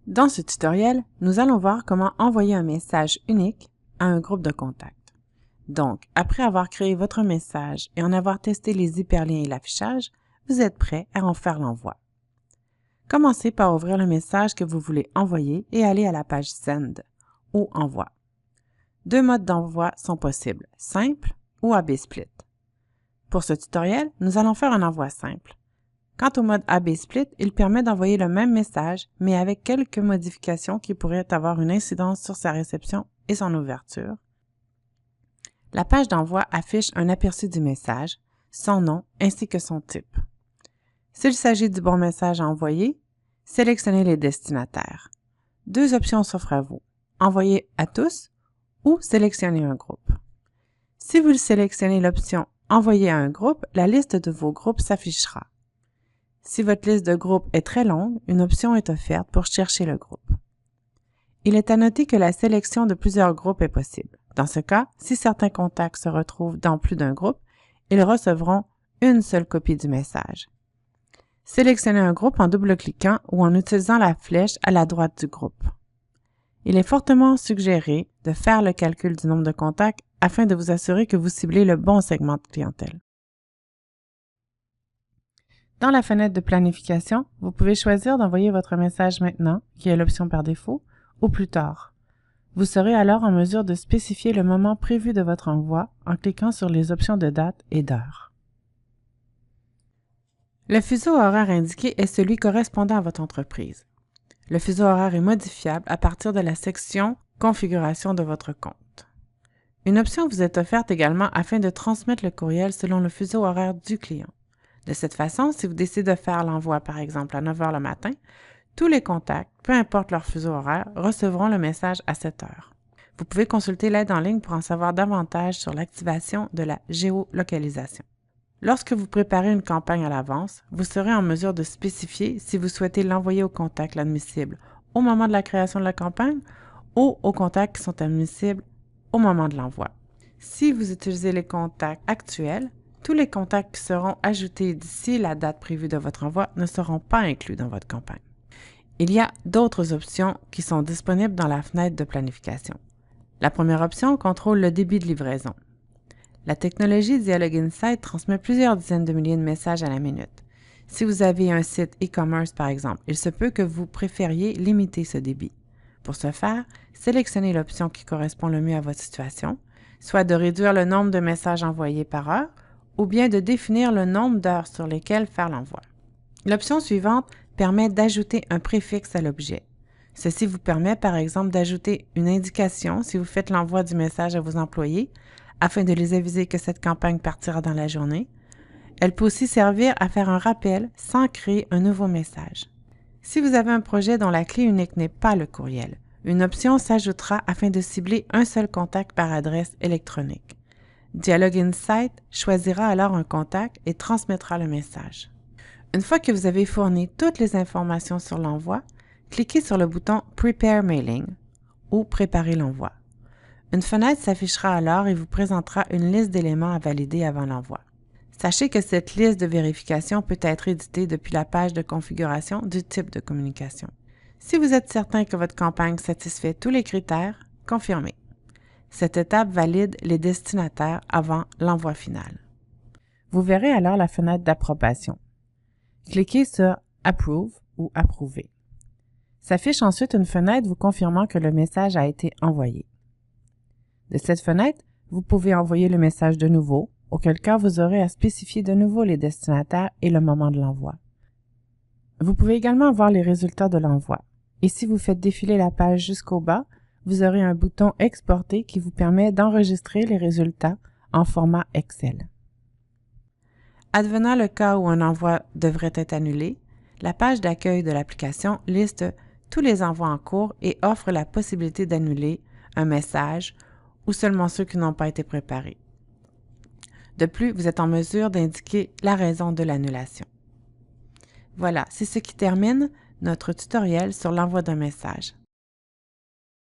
Dans ce tutoriel, nous allons voir comment envoyer un message unique à un groupe de contacts. Donc, après avoir créé votre message et en avoir testé les hyperliens et l'affichage, vous êtes prêt à en faire l'envoi. Commencez par ouvrir le message que vous voulez envoyer et aller à la page Send ou Envoi. Deux modes d'envoi sont possibles, simple ou AB Split. Pour ce tutoriel, nous allons faire un envoi simple. Quant au mode AB Split, il permet d'envoyer le même message, mais avec quelques modifications qui pourraient avoir une incidence sur sa réception et son ouverture. La page d'envoi affiche un aperçu du message, son nom ainsi que son type. S'il s'agit du bon message à envoyer, sélectionnez les destinataires. Deux options s'offrent à vous, envoyer à tous ou sélectionner un groupe. Si vous sélectionnez l'option Envoyer à un groupe, la liste de vos groupes s'affichera. Si votre liste de groupes est très longue, une option est offerte pour chercher le groupe. Il est à noter que la sélection de plusieurs groupes est possible. Dans ce cas, si certains contacts se retrouvent dans plus d'un groupe, ils recevront une seule copie du message. Sélectionnez un groupe en double-cliquant ou en utilisant la flèche à la droite du groupe. Il est fortement suggéré de faire le calcul du nombre de contacts afin de vous assurer que vous ciblez le bon segment de clientèle. Dans la fenêtre de planification, vous pouvez choisir d'envoyer votre message maintenant, qui est l'option par défaut, ou plus tard. Vous serez alors en mesure de spécifier le moment prévu de votre envoi en cliquant sur les options de date et d'heure. Le fuseau horaire indiqué est celui correspondant à votre entreprise. Le fuseau horaire est modifiable à partir de la section « Configuration » de votre compte. Une option vous est offerte également afin de transmettre le courriel selon le fuseau horaire du client. De cette façon, si vous décidez de faire l'envoi, par exemple, à 9 h le matin, tous les contacts, peu importe leur fuseau horaire, recevront le message à 7 h. Vous pouvez consulter l'aide en ligne pour en savoir davantage sur l'activation de la géolocalisation. Lorsque vous préparez une campagne à l'avance, vous serez en mesure de spécifier si vous souhaitez l'envoyer aux contacts admissibles au moment de la création de la campagne ou aux contacts qui sont admissibles au moment de l'envoi. Si vous utilisez les contacts actuels, tous les contacts qui seront ajoutés d'ici la date prévue de votre envoi ne seront pas inclus dans votre campagne. Il y a d'autres options qui sont disponibles dans la fenêtre de planification. La première option contrôle le débit de livraison. La technologie Dialog Insight transmet plusieurs dizaines de milliers de messages à la minute. Si vous avez un site e-commerce par exemple, il se peut que vous préfériez limiter ce débit. Pour ce faire, sélectionnez l'option qui correspond le mieux à votre situation, soit de réduire le nombre de messages envoyés par heure, ou bien de définir le nombre d'heures sur lesquelles faire l'envoi. L'option suivante permet d'ajouter un préfixe à l'objet. Ceci vous permet par exemple d'ajouter une indication si vous faites l'envoi du message à vos employés afin de les aviser que cette campagne partira dans la journée. Elle peut aussi servir à faire un rappel sans créer un nouveau message. Si vous avez un projet dont la clé unique n'est pas le courriel, une option s'ajoutera afin de cibler un seul contact par adresse électronique. Dialog Insight choisira alors un contact et transmettra le message. Une fois que vous avez fourni toutes les informations sur l'envoi, cliquez sur le bouton « Prepare Mailing » ou « Préparer l'envoi ». Une fenêtre s'affichera alors et vous présentera une liste d'éléments à valider avant l'envoi. Sachez que cette liste de vérification peut être éditée depuis la page de configuration du type de communication. Si vous êtes certain que votre campagne satisfait tous les critères, confirmez. Cette étape valide les destinataires avant l'envoi final. Vous verrez alors la fenêtre d'approbation. Cliquez sur « Approve » ou « Approuver ». S'affiche ensuite une fenêtre vous confirmant que le message a été envoyé. De cette fenêtre, vous pouvez envoyer le message de nouveau, auquel cas vous aurez à spécifier de nouveau les destinataires et le moment de l'envoi. Vous pouvez également voir les résultats de l'envoi. Et si vous faites défiler la page jusqu'au bas, vous aurez un bouton « Exporter » qui vous permet d'enregistrer les résultats en format Excel. Advenant le cas où un envoi devrait être annulé, la page d'accueil de l'application liste tous les envois en cours et offre la possibilité d'annuler un message ou seulement ceux qui n'ont pas été préparés. De plus, vous êtes en mesure d'indiquer la raison de l'annulation. Voilà, c'est ce qui termine notre tutoriel sur l'envoi d'un message.